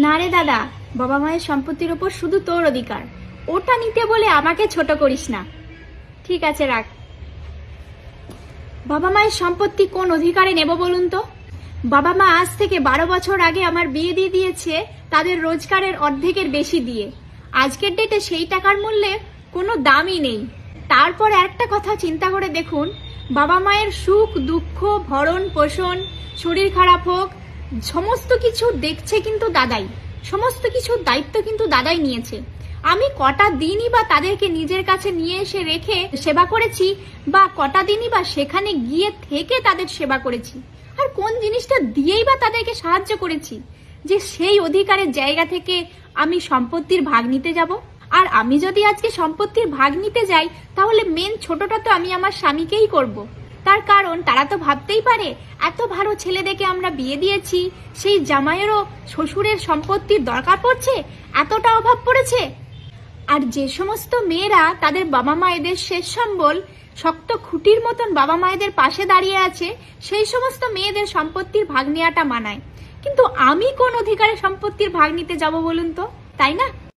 না রে দাদা, বাবা মায়ের সম্পত্তির ওপর শুধু তোর অধিকার, ওটা নিতে বলে আমাকে ছোট করিস না। ঠিক আছে, রাখ। বাবা মায়ের সম্পত্তি কোন অধিকারে নেব বলুন তো? বাবা মা আজ থেকে 12 বছর আগে আমার বিয়ে দিয়ে দিয়েছে তাদের রোজগারের অর্ধেকের বেশি দিয়ে। আজকের ডেটে সেই টাকার মূল্যে কোনো দামই নেই। তারপর একটা কথা চিন্তা করে দেখুন, বাবা মায়ের সুখ দুঃখ ভরণ পোষণ, শরীর খারাপ হোক, সমস্ত কিছু দেখছে কিন্তু দাদাই, সমস্ত কিছুর দায়িত্ব কিন্তু দাদাই নিয়েছে। আমি কটা দিনই বা তাদেরকে নিজের কাছে নিয়ে এসে রেখে সেবা করেছি, বা কটা দিনই বা সেখানে গিয়ে থেকে তাদের সেবা করেছি, আর কোন জিনিসটা দিয়েই বা তাদেরকে সাহায্য করেছি যে সেই অধিকারের জায়গা থেকে আমি সম্পত্তির ভাগ নিতে যাব? আর আমি যদি আজকে সম্পত্তির ভাগ নিতে যাই, তাহলে মেন ছোটটা তো আমি আমার স্বামীকেই করব। তার কারণ তারা তো ভাবতেই পারে এত ভালো ছেলে দেখে আমরা বিয়ে দিয়েছি, সেই জামাইয়েরও শ্বশুরের সম্পত্তির দরকার পড়ছে, এতটা অভাব পড়েছে। আর যে সমস্ত মেয়েরা তাদের বাবা মায়েদের শেষ সম্বল শক্ত খুঁটির মতন বাবা মায়েদের পাশে দাঁড়িয়ে আছে, সেই সমস্ত মেয়েদের সম্পত্তির ভাগ নেওয়াটা মানায়। কিন্তু আমি কোন অধিকারে সম্পত্তির ভাগ নিতে যাব বলুন তো, তাই না?